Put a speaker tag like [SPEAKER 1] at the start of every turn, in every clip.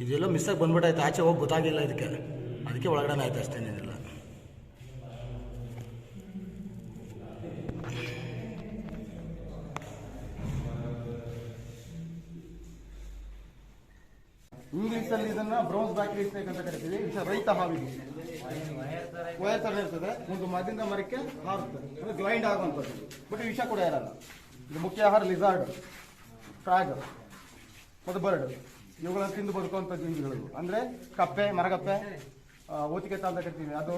[SPEAKER 1] ಇದೆಲ್ಲ ಮಿಸ್ಸಾಗಿ ಬಂದ್ಬಿಟ್ಟಾಯ್ತು, ಆಚೆ ಹೋಗಿ ಗೊತ್ತಾಗಿಲ್ಲ ಅದಕ್ಕೆ ಒಳಗಡೆ ಆಯ್ತು ಅಷ್ಟೇನೇನಿಲ್ಲ.
[SPEAKER 2] ಇಂಗ್ಲೀಷಲ್ಲಿ ಇದನ್ನ ಬ್ರೌನ್ಸ್ ಬ್ಯಾಕ್ ಸ್ನೇಕ್ ಅಂತ ಕರಿತೀವಿ. ರೈತ ಹಾವಿಗೆ ವಯರ್ ತರ ಇರ್ತದೆ, ಒಂದು ಮರದಿಂದ ಮರಕ್ಕೆ ಹಾರುತ್ತೆ, ಅಂದ್ರೆ ಗ್ಲೈಂಡ್ ಆಗುವಂಥದ್ದು. ಬಟ್ ವಿಷ ಕೂಡ ಇರಲ್ಲ. ಇದು ಮುಖ್ಯ ಆಹಾರ ಲಿಸಾರ್ಡ್, ಫ್ರಾಗ್ ಮತ್ತು ಬರ್ಡ್, ಇವುಗಳನ್ನು ತಿಂದು ಬದುಕುವಂಥ ಜೀವಿಗಳು. ಅಂದರೆ ಕಪ್ಪೆ, ಮರಗಪ್ಪೆ, ಓತಿಕೆತ್ತ ಅಂತ ಕರಿತೀವಿ ಅದು,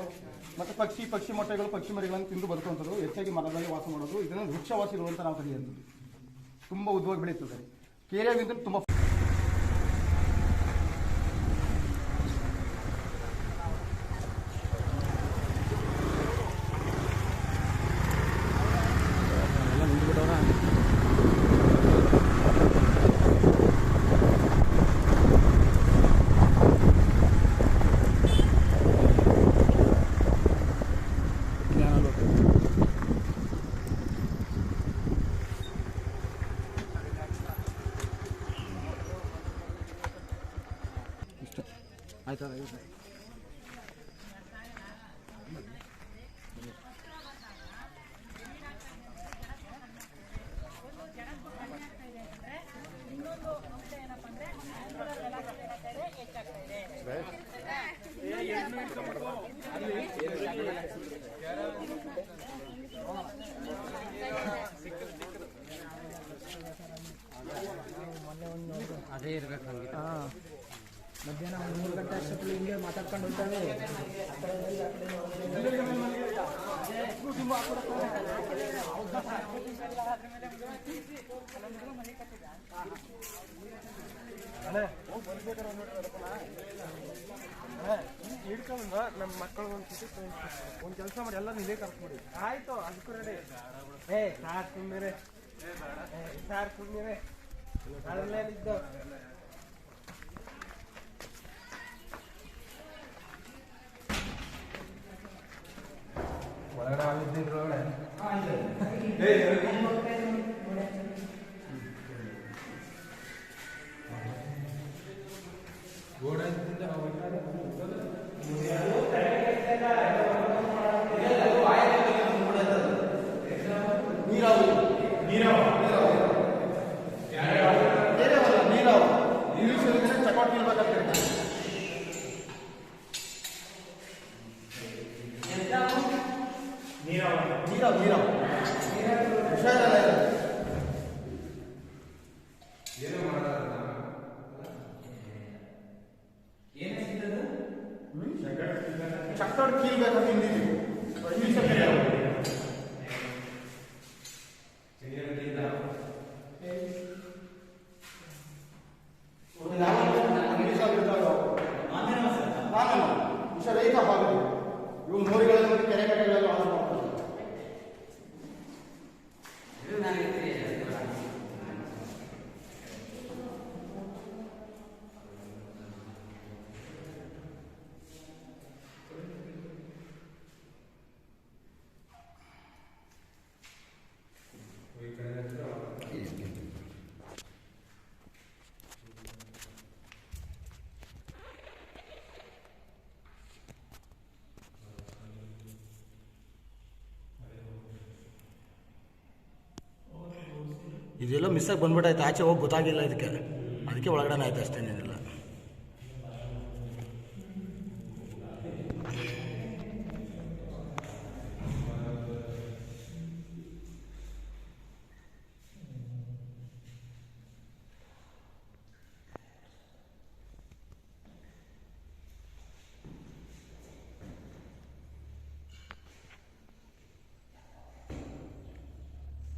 [SPEAKER 2] ಮತ್ತು ಪಕ್ಷಿ ಮೊಟ್ಟೆಗಳು, ಪಕ್ಷಿ ಮರಿಗಳನ್ನು ತಿಂದು ಬದುಕುವಂಥದ್ದು. ಹೆಚ್ಚಾಗಿ ಮರದಲ್ಲಿ ವಾಸ ಮಾಡೋದು. ಇದನ್ನು ವೃಕ್ಷವಾಸಿಗಳು ಅಂತ ನಾವು ಕರೆಯುವಂಥದ್ದು. ತುಂಬ ಉದ್ದವಾಗಿ ಬೆಳೀತದೆ. ಕೇರಿಯಾಗಿಂತ ತುಂಬ
[SPEAKER 1] ಆಯ್ತಾ.
[SPEAKER 3] ಅದೇ ಇರ್ಬೇಕು ನಮಗೆ. ಮಧ್ಯಾಹ್ನ 3 ಗಂಟೆ ಅಷ್ಟೊತ್ತಲ್ಲಿ ಹಿಂಗೆ ಮಾತಾಡ್ಕೊಂಡು ಹೋಗ್ತಾವೆ.
[SPEAKER 2] ಹಿಡ್ಕೊಂಡ ನಮ್ಮ ಮಕ್ಕಳು ಒಂದು ಕೆಲಸ ಮಾಡಿ ಎಲ್ಲ ನೀವೇ ಕರ್ಸ್ಬಿಡಿ. ಆಯ್ತು, ಅದಕ್ಕೂ ರೆಡಿ. ಸಾರ್ ಸುಮ್ಮನೆ ಅದರಲ್ಲೇನಿದ್ದು ಒಳಗಡೆ ಆಗಿದ್ದಿದ್ರು ಚಕ್ಕಡ್ ಕೀಲ್ಬೇಕು ಹಿಂದಿದ್ದೀವಿ. ಇಂಗ್ಲೀಷಲ್ಲಿ ರೈತ ಹಾವು ಇವು ಮೋರಿಗಳಲ್ಲಿ ಮತ್ತು ಕೆರೆ ಕಟ್ಟೆಗಳಲ್ಲಿ ವಾಸ ಮಾಡ್ತಾರೆ.
[SPEAKER 1] ಇದೆಲ್ಲ ಮಿಸ್ಸಾಗಿ ಬಂದ್ಬಿಟ್ಟಾಯ್ತು, ಆಚೆ ಹೋಗಿ ಗೊತ್ತಾಗಿಲ್ಲ ಅದಕ್ಕೆ ಒಳಗಡೆ ಆಯ್ತು ಅಷ್ಟೇನೇನಿಲ್ಲ.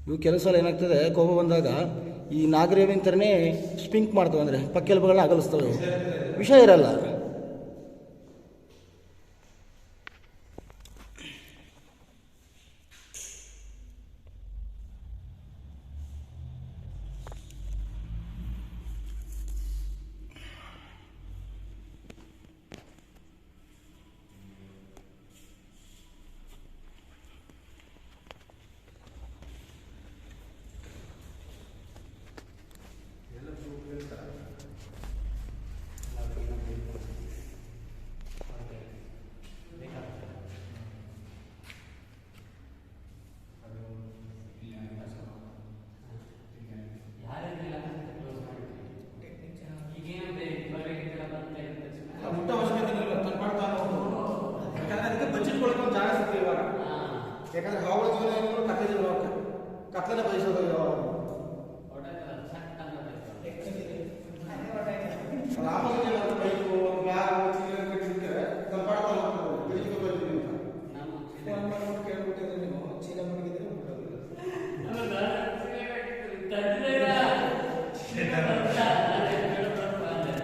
[SPEAKER 1] ಇವು ಕೆಲವು ಸಲ ಏನಾಗ್ತದೆ, ಕೋಪ ಬಂದಾಗ ಈ ನಾಗರೇವಿನ ಥರನೇ ಸ್ಪಿಂಕ್ ಮಾಡ್ತವೆ, ಅಂದರೆ ಪಕ್ಕೆಲುಬುಗಳನ್ನ ಅಗಲಿಸ್ತವೆ, ವಿಷ ಇರಲ್ಲ.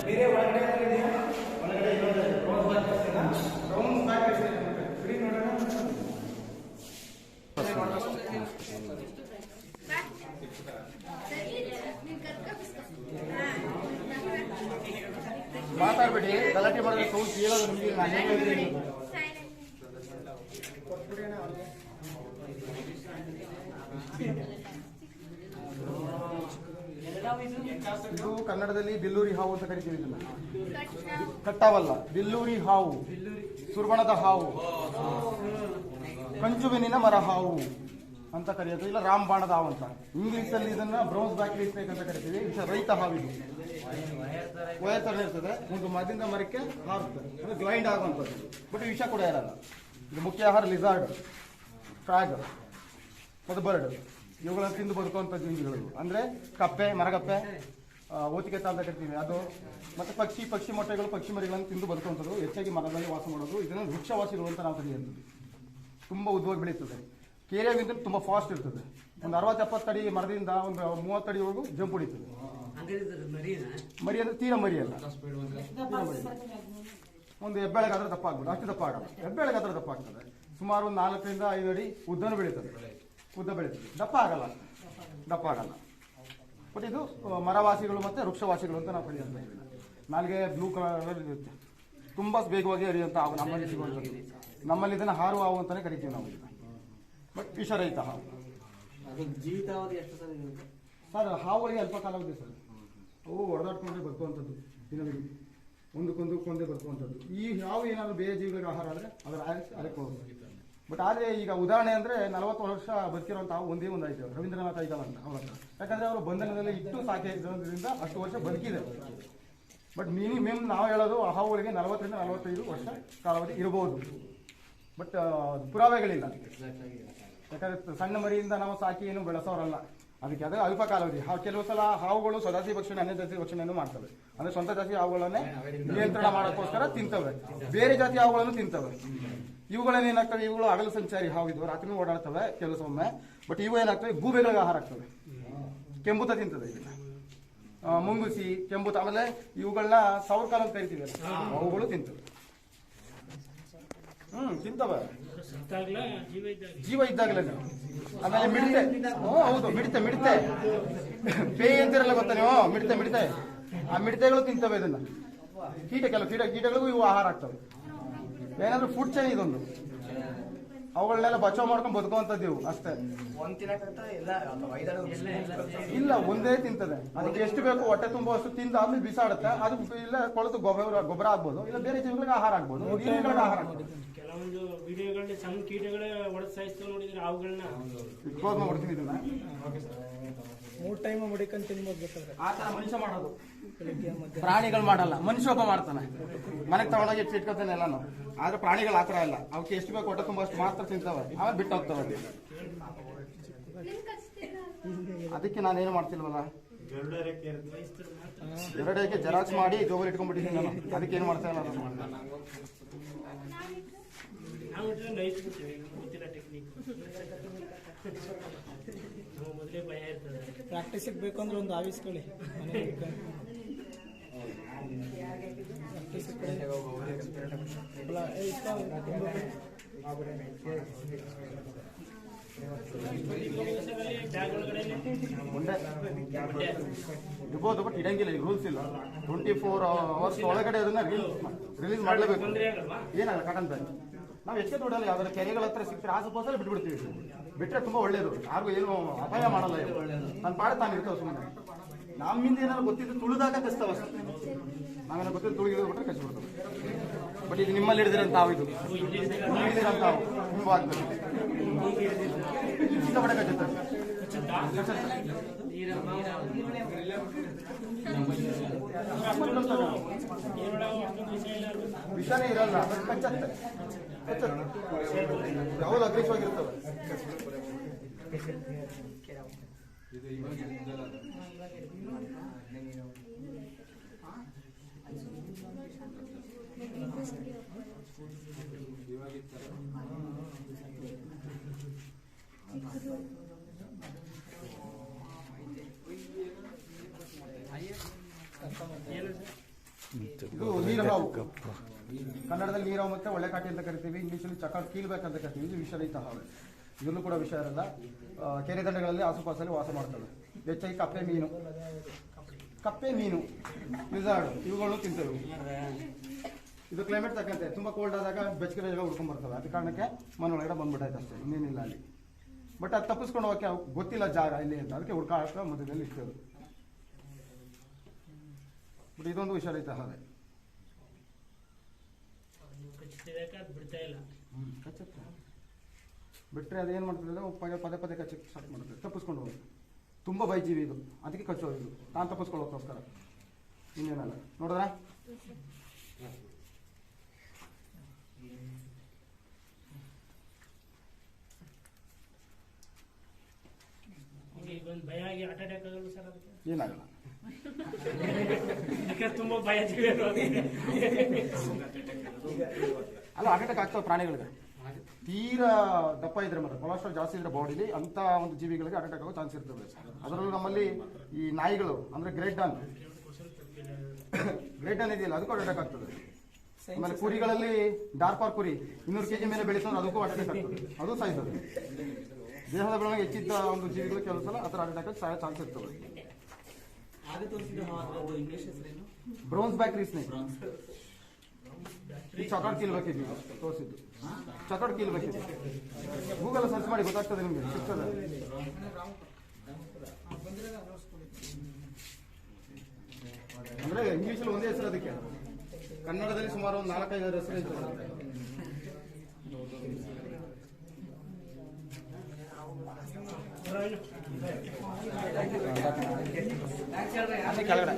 [SPEAKER 3] ಬೇರೆ ಒಳಗಡೆ ಇದೆಯಾ?
[SPEAKER 2] ಒಳಗಡೆ ಇನ್ನೊಂದು ಬ್ರೌನ್ ಬ್ಯಾಕ್
[SPEAKER 3] ಬಿಡಿ ನೋಡೋಣ.
[SPEAKER 2] ಮಾತಾಡ್ಬೇಡಿ, ಗಲಾಟೆ ಮಾಡಿದ್ರೆ ಸೌಂಡ್ ಕೇಳೋದು ನಿಮಗೆ. ನಾನು ಹೇಳಿದ್ದೀನಿ ಇದು ಕನ್ನಡದಲ್ಲಿ ಬಿಲ್ಲೂರಿ ಹಾವು ಅಂತ ಕರಿತೀವಿ. ಇದನ್ನ ಕಟ್ಟಾವಲ್ಲ, ಬಿಲ್ಲೂರಿ ಹಾವು, ಸುರ್ಬಣದ ಹಾವು, ಕಂಚುಬೆನ್ನಿನ ಮರ ಹಾವು ಅಂತ ಕರೆಯೋದು, ಇಲ್ಲ ರಾಮಬಾಣದ ಹಾವು ಅಂತ. ಇಂಗ್ಲಿಷಲ್ಲಿ ಇದನ್ನ ಬ್ರೌನ್ಸ್ ಬ್ಯಾಕ್ ಸ್ನೇಕ್ ಅಂತ ಕರಿತೀವಿ. ರೈತ ಹಾವಿದು ವಯರ್ ತರ ಇರ್ತದೆ, ಒಂದು ಮರದಿಂದ ಮರಕ್ಕೆ ಹಾರುತ್ತೆ, ಅಂದ್ರೆ ಗ್ಲೈಂಡ್ ಆಗುವಂಥದ್ದು. ಬಟ್ ವಿಷ ಕೂಡ ಇರಲ್ಲ. ಇದು ಮುಖ್ಯ ಆಹಾರ ಲಿಸಾರ್ಡ್, ಫ್ರಾಗ್ ಮತ್ತು ಬರ್ಡ್, ಇವುಗಳನ್ನು ತಿಂದು ಬದುಕುವಂಥ ಜೀವಿಗಳು. ಅಂದ್ರೆ ಕಪ್ಪೆ, ಮರಗಪ್ಪೆ, ಓತಿಗೆತ್ತ ಅಂತ ಕರಿತೀವಿ ಅದು, ಮತ್ತೆ ಪಕ್ಷಿ ಮೊಟ್ಟೆಗಳು, ಪಕ್ಷಿ ಮರಿಗಳನ್ನು ತಿಂದು ಬದುಕುವಂಥದ್ದು. ಹೆಚ್ಚಾಗಿ ಮರದಲ್ಲಿ ವಾಸ ಮಾಡೋದು. ಇದನ್ನು ವೃಕ್ಷವಾಸಿಗಳು ಅಂತ ನಾವು ಕರೆಯುವಂಥದ್ದು. ತುಂಬ ಉದ್ದವಾಗಿ ಬೆಳೀತದೆ. ಕೇರಿಯಾಗಿಂತ ತುಂಬ ಫಾಸ್ಟ್ ಇರ್ತದೆ. ಒಂದು 60-70 ಅಡಿ ಮರದಿಂದ ಒಂದು 30 ಅಡಿವರೆಗೂ ಜಂಪ್ ಹೊಡಿತದೆ. ಮರಿ ಅಂದ್ರೆ ತೀರಾ ಮರಿ ಅಲ್ಲ, ಒಂದು ಹೆಬ್ಬೆಳಗಾದ್ರೆ ದಪ್ಪ ಆಗ್ಬೋದು, ಅಷ್ಟು ದಪ್ಪ ಆಗಲ್ಲ. ಹೆಬ್ಬೆಳಗಾದ್ರೆ ದಪ್ಪ ಆಗ್ತದೆ. ಸುಮಾರು ಒಂದು 4ರಿಂದ 5 ಅಡಿ ಉದ್ದನೂ ಬೆಳೀತದೆ, ಉದ್ದ ಬೆಳೀತದೆ. ದಪ್ಪ ಆಗಲ್ಲ. ಬಟ್ ಇದು ಮರವಾಸಿಗಳು ಮತ್ತೆ ವೃಕ್ಷವಾಸಿಗಳು ಅಂತ ನಾವು ಕರೆಯುವಂಥ. ನಾಲ್ಗೆ ಬ್ಲೂ ಕಲರ್ ಇರುತ್ತೆ, ತುಂಬ ವೇಗವಾಗಿ ಹರಿಯುವಂಥ ಹಾವು ನಮ್ಮಲ್ಲಿ ಸಿಗುವಂಥದ್ದು. ನಮ್ಮಲ್ಲಿ ಇದನ್ನು ಹಾರುವ ಹಾವು ಅಂತಾನೆ ಕರಿತೀವಿ ನಾವು ಇದನ್ನು. ಬಟ್ ವಿಷರಹಿತ ಹಾವು.
[SPEAKER 3] ಜೀವಿತಾವಧಿ ಎಷ್ಟು ಸಲ ಇರುತ್ತೆ
[SPEAKER 2] ಸರ್? ಹಾವುಗಳಿಗೆ ಅಲ್ಪ ಕಾಲಾವಧಿ ಸರ್. ಅವು ಹೊಡೆದಾಡ್ಕೊಂಡ್ರೆ ಬದುಕುವಂಥದ್ದು, ದಿನವಿಡೀ ಒಂದಕ್ಕೊಂದೇ ಬದುಕುವಂಥದ್ದು. ಈ ಹಾವು ಏನಾದರೂ ಬೇರೆ ಜೀವಿಗಳಿಗೆ ಆಹಾರ ಆದರೆ ಅದರ ಅದಕ್ಕೆ ಹೋಗುತ್ತೆ. ಬಟ್ ಆದರೆ ಈಗ ಉದಾಹರಣೆ ಅಂದರೆ 40 ವರ್ಷ ಬದುಕಿರುವಂಥ ಹಾವು ಒಂದೇ ಒಂದು ಆಯ್ತು, ರವೀಂದ್ರನಾಥ ಐತಾಳ ಅಂತ ಅವ್ರ ಹತ್ರ. ಯಾಕಂದರೆ ಅವರು ಬಂಧನದಲ್ಲಿ ಇಟ್ಟು ಸಾಕಿರೋದ್ರಿಂದ ಅಷ್ಟು ವರ್ಷ ಬದುಕಿದೆ. ಬಟ್ ಮಿನಿಮಮ್ ನಾವು ಹೇಳೋದು ಆ ಹಾವುಗಳಿಗೆ 40ರಿಂದ 45 ವರ್ಷ ಕಾಲಾವಧಿ ಇರಬಹುದು. ಬಟ್ ಪುರಾವೆಗಳಿಲ್ಲ. ಯಾಕಂದರೆ ಸಣ್ಣ ಮರಿಯಿಂದ ನಾವು ಸಾಕಿ ಏನು ಬೆಳೆಸೋರಲ್ಲ. ಅದಕ್ಕೆ ಅದೇ ಅಲ್ಪ ಕಾಲಾವಧಿ. ಕೆಲವು ಸಲ ಹಾವುಗಳು ಸ್ವಜಾತಿ ಭಕ್ಷಣೆ, ಅನ್ಯ ಜಾತಿ ಭಕ್ಷಣೆಯನ್ನು ಮಾಡ್ತವೆ. ಅಂದ್ರೆ ಸ್ವಂತ ಜಾತಿ ಹಾವುಗಳನ್ನೇ ನಿಯಂತ್ರಣ ಮಾಡೋಕ್ಕೋಸ್ಕರ ತಿಂತವೆ, ಬೇರೆ ಜಾತಿ ಹಾವುಗಳನ್ನು ತಿಂತವೆ. ಇವುಗಳೇನು ಏನಾಗ್ತವೆ, ಇವುಗಳು ಹಗಲು ಸಂಚಾರಿ ಹಾವು, ಇದು ರಾತ್ರಿನೂ ಓಡಾಡ್ತವೆ ಕೆಲಸೊಮ್ಮೆ. ಬಟ್ ಇವು ಏನಾಗ್ತವೆ, ಗೂಬೆಗಳಿಗೆ ಆಹಾರ ಆಗ್ತವೆ. ಕೆಂಬುತ ತಿಂತದೆ ಇದನ್ನ, ಮುಂಗುಸಿ, ಕೆಂಬುತ. ಆಮೇಲೆ ಇವುಗಳನ್ನ ಸೌರ್ಕಾಲ ಅಂತ ಕರಿತೀವಿ, ಅವುಗಳು ತಿಂತವೆ. ತಿಂತವೆ ಜೀವ ಇದ್ದಾಗಲೇ. ಆಮೇಲೆ ಮಿಡತೆ, ಹೌದು ಮಿಡತೆ ಬೇಯಿ ಅಂತಿರಲ್ಲ ಗೊತ್ತಾ ನೀವು, ಮಿಡತೆ ಆ ಮಿಡತೆಗಳು ತಿಂತವೆ ಇದನ್ನ. ಕೆಲವು ಕೀಟಗಳಿಗೂ ಇವು ಆಹಾರ ಆಗ್ತವೆ. ಏನಾದ್ರೂ ಫುಡ್ ಚೈನ್ ಇದೊಂದು. ಅವುಗಳನ್ನೆಲ್ಲ ಬಚಾವ್ ಮಾಡ್ಕೊಂಡು ಬದುಕುವಂಥದ್ದು ಇವು ಅಷ್ಟೇ. ಇಲ್ಲ, ಒಂದೇ ತಿಂತದೆ. ಅದಕ್ಕೆ ಎಷ್ಟು ಬೇಕು ಹೊಟ್ಟೆ ತುಂಬುವಷ್ಟು ತಿಂದು ಆದ್ಮೇಲೆ ಬಿಸಾಡುತ್ತೆ. ಅದು ಇಲ್ಲ ಕೊಳೆತು ಗೊಬ್ಬರ ಆಗ್ಬೋದು, ಇಲ್ಲ ಬೇರೆ ಜೀವಿಗಳಿಗೆ ಆಹಾರ ಆಗ್ಬೋದು, ನೀರುಗಳಿಗೆ ಆಹಾರ ಆಗ್ಬೋದು.
[SPEAKER 4] ಕೆಲವೊಂದು ವಿಡಿಯೋಗಳಲ್ಲಿ ಸಣ್ಣ ಕೀಟಗಳೇ ಹೊಡೆದು ಸಾಯಿಸ್ತಾ ನೋಡಿದ್ರೆ ಅವುಗಳನ್ನ
[SPEAKER 2] ಹೊಡ್ತೀನಿ ಇದನ್ನ
[SPEAKER 3] 3 ಟೈಮ್ ಮಡಿಕೊಂಡು ತಿನ್ಬೋದು ಬೇಕಾದ್ರೆ.
[SPEAKER 2] ಆ ಥರ ಮನುಷ್ಯ ಮಾಡೋದು, ಪ್ರಾಣಿಗಳು ಮಾಡಲ್ಲ. ಮನುಷ್ಯ ಒಬ್ಬ ಮಾಡ್ತಾನೆ, ಮನೆಗೆ ತಗೊಂಡೋಗಿ ಇಟ್ಕೊತಾನೆ ಎಲ್ಲಾನು. ಆದ್ರೆ ಪ್ರಾಣಿಗಳು ಆ ಥರ ಇಲ್ಲ. ಅವಕ್ಕೆ ಎಷ್ಟು ಬೇಕು ಹೊಟ್ಟೆ ತುಂಬ ಅಷ್ಟು ಮಾತ್ರ ತಿಂತವೆ, ಆಮೇಲೆ ಬಿಟ್ಟು ಹೋಗ್ತವೆ. ಅದಕ್ಕೆ ನಾನೇನು ಮಾಡ್ತಿಲ್ವಲ್ಲ, 2 ರೇಖೆ ಜೆರಾಕ್ಸ್ ಮಾಡಿ ಜೋಬಲ್ಲಿ ಇಟ್ಕೊಂಡ್ಬಿಟ್ಟಿದ್ದೀನಿ ನಾನು. ಅದಕ್ಕೆ ಏನು ಮಾಡ್ತಾ ಇಲ್ಲ
[SPEAKER 4] ನಾವು ನೈಸ್ಬಿಡ್ತೀವಿ, ಗೊತ್ತಿಲ್ಲ ಟೆಕ್ನಿಕ್. ಮೊದಲೇ ಭಯ ಇರ್ತದೆ.
[SPEAKER 3] ಪ್ರಾಕ್ಟೀಸಿಗೆ ಬೇಕಂದ್ರೆ ಒಂದು ಆವಿಸ್ಕೊಳ್ಳಿ.
[SPEAKER 2] ಇರ್ಬೋದು, ಬಟ್ ಇಡಂಗಿಲ್ಲ, ಈಗ ರೂಲ್ಸ್ ಇಲ್ಲ. 24 ಅವರ್ಸ್ ಒಳಗಡೆ ಅದನ್ನ ರಿಲೀಸ್ ಮಾಡಲೇಬೇಕು. ಏನಾಗಲ್ಲ, ಕಾಟನ್ ಬ್ಯಾಗ್ ನಾವು ಹೆಚ್ಚೆ ದುಡ್ಡಲ್ಲ. ಯಾವ್ದಾದ್ರು ಕೆರೆಗಳ ಹತ್ರ ಸಿಕ್ಕರೆ ಆಸುಪಾಸಲ್ಲಿ ಬಿಟ್ಬಿಡ್ತೀವಿ. ಬಿಟ್ಟರೆ ತುಂಬಾ ಒಳ್ಳೇದು, ಯಾರಿಗೂ ಏನು ಅಪಾಯ ಮಾಡಲ್ಲ. ಇವು ನನ್ನ ಪಾಡೆ ತಾನು ಇರ್ತವೆ ಸುಮ್ಮನೆ. ನಮ್ಮಿಂದ ಏನಾದ್ರು ಗೊತ್ತಿದ್ದು ತುಳಿದಾಗ ಕಸ್ತವ ಅಷ್ಟೇ. ನಾವೇನೋ ಗೊತ್ತಿದ್ದು ತುಳಿಗಿದ್ರೆ ಬಿಟ್ಟರೆ ಕಚ್ಚಿಬಿಡ್ತವೆ. ಬಟ್ ಇದು ನಿಮ್ಮಲ್ಲಿ ಹಿಡಿದಿರಂತ ಹಾವು, ಇದು ಹಿಡಿದಿರಂತ ಹಾವು ತುಂಬ ಆಗ್ತದೆ. ಇಷ್ಟಪಡೆ ಕಚ್ಚುತ್ತೆ. ವಿಷನೇ ಇರಲ್ಲ, ಕಚ್ಚತ್ತೆ. ಯಾವುದು ಅಗ್ರೆಸಿವಾಗಿರ್ತವೆ.
[SPEAKER 4] ಏನು ಸರ್?
[SPEAKER 2] ಇದು ನೀರಹಾವು, ಕನ್ನಡದಲ್ಲಿ ನೀರಾವು ಮತ್ತೆ ಒಳ್ಳೆಕಾಟಿ ಅಂತ ಕರಿತೀವಿ, ಇಂಗ್ಲೀಷಲ್ಲಿ ಚಕಾಟ್ ಕೀಲ್ಬೇಕಂತ ಕರಿತೀವಿ. ಇದು ವಿಷರಹಿತ ಹಾವು, ಇದರಲ್ಲೂ ಕೂಡ ವಿಷ ಇರಲ್ಲ. ಕೆರೆ ದಂಡೆಗಳಲ್ಲಿ ಆಸುಪಾಸಲ್ಲಿ ವಾಸ ಮಾಡ್ತವೆ. ಹೆಚ್ಚಾಗಿ ಕಪ್ಪೆ ಮೀನು ಲಿಜಾರ್ಡ್ ಇವುಗಳು ತಿಂತವೆ. ಇದು ಕ್ಲೈಮೇಟ್ ತಕ್ಕಂತೆ ತುಂಬ ಕೋಲ್ಡ್ ಆದಾಗ ಬೆಚ್ಚಗೆ ಎಲ್ಲ ಹುಡ್ಕೊಂಡ್ ಬರ್ತವೆ. ಅದ ಕಾರಣಕ್ಕೆ ಮನೆ ಒಳಗಡೆ ಬಂದ್ಬಿಟ್ಟಾಯ್ತು ಅಷ್ಟೇ, ಇನ್ನೇನಿಲ್ಲ ಅಲ್ಲಿ. ಬಟ್ ಅದು ತಪ್ಪಿಸ್ಕೊಂಡು ಹೋಗಕ್ಕೆ ಗೊತ್ತಿಲ್ಲ ಜಾಗ ಇಲ್ಲಿ ಅಂತ, ಅದಕ್ಕೆ ಹುಡ್ಕಾಕ ಮಧ್ಯದಲ್ಲಿ ಇರ್ತದೆ. ಬಟ್ ಇದೊಂದು ವಿಷರಹಿತ ಹಾವೆ.
[SPEAKER 4] ಕಚ್ಚಿದಾಗ ಅದು ಬಿಡ್ತಾ ಇಲ್ಲ.
[SPEAKER 2] ಬಿಟ್ಟರೆ ಅದೇನು ಮಾಡ್ತದೆ, ಪದೇ ಪದೇ ಕಚ್ಚಕ್ಕೆ ಸ್ಟಾರ್ಟ್ ಮಾಡುತ್ತೆ, ತಪ್ಪಿಸ್ಕೊಂಡು ಹೋಗುತ್ತೆ. ತುಂಬ ಬೈಜೀವಿ ಇದು, ಅದಕ್ಕೆ ಕಚ್ಚೋದು ಇದು, ನಾನು ತಪ್ಪಿಸ್ಕೊಳ್ಳೋಕ್ಕೋಸ್ಕರ, ಇನ್ನೇನಲ್ಲ. ನೋಡಿದ್ರಾ?
[SPEAKER 4] ಈಗ ಒಂದು ಭಯ ಆಗಿ ಹಾರ್ಟ್ ಅಟ್ಯಾಕ್ ಆಗಲ್ಲ ಸರ್ ಅದಕ್ಕೆ?
[SPEAKER 2] ಏನಾಗಲ್ಲ.
[SPEAKER 4] ಯಾಕಂದ್ರೆ ತುಂಬಾ ಭಯ ಜೀವಿ ಅದು.
[SPEAKER 2] ಅಲ್ಲ, ಹಾರ್ಟ್ ಅಟ್ಯಾಕ್ ಆಗ್ತವೆ ಪ್ರಾಣಿಗಳಿಗೆ. ತೀರಾ ದಪ್ಪ ಇದ್ರೆ ಮತ್ತೆ ಕೊಲೆಸ್ಟ್ರಾಲ್ ಜಾಸ್ತಿ ಇದ್ರೆ ಬಾಡಿಲಿ ಅಂತ ಒಂದು ಜೀವಿಗಳಿಗೆ ಹಾರ್ಟ್ ಅಟ್ಯಾಕ್ ಆಗೋ ಚಾನ್ಸ್ ಇರ್ತದೆ. ಅದರಲ್ಲೂ ನಮ್ಮಲ್ಲಿ ಈ ನಾಯಿಗಳು ಅಂದ್ರೆ ಗ್ರೇಟ್ ಡಾನ್ ಇದೆಯಲ್ಲ, ಅದಕ್ಕೂ ಹಾರ್ಟ್ ಅಟ್ಯಾಕ್ ಆಗ್ತದೆ. ಆಮೇಲೆ ಕುರಿಗಳಲ್ಲಿ ಡಾರ್ಪಾರ್ ಕುರಿ 200 kg ಮೇಲೆ ಬೆಳೀತಂದ್ರೆ ಅದಕ್ಕೂ ಹಾರ್ಟ್ ಅಟ್ಯಾಕ್ ಆಗ್ತದೆ, ಅದು ಸಾಯ್ತದೆ. ದೇಹದ ಬೆಳವಣಿಗೆ ಹೆಚ್ಚಿದ್ದ ಒಂದು ಜೀವಿಗಳು ಕೆಲವು ಸಲ ಆ ಥರ ಹಾರ್ಟ್ ಅಟ್ಯಾಕ್ ಸಾಯೋ ಚಾನ್ಸ್ ಇರ್ತದೆ. ಬ್ರೌನ್ಸ್ ಬ್ಯಾಕ್ ರೀ ಸ್ನೇಕ್, ಈ ಚಾಕಾಟ್ ಕೀಲ್ಬೇಕಿದ್ವಿ ತೋರಿಸಿದ್ದು, ಚಾಕಾಟ್ ಕೀಲ್ಬೇಕಿದ್ವಿ. ಗೂಗಲ್ ಸರ್ಚ್ ಮಾಡಿ ಗೊತ್ತಾಗ್ತದೆ ನಿಮಗೆ, ಸಿಗ್ತದೆ. ಅಂದ್ರೆ ಇಂಗ್ಲೀಷಲ್ಲಿ ಒಂದೇ ಹೆಸರು ಅದಕ್ಕೆ, ಕನ್ನಡದಲ್ಲಿ ಸುಮಾರು ಒಂದು 4-5 ಹೆಸರು ಇರ್ತದೆ.
[SPEAKER 4] ಕೆಳಗಡೆ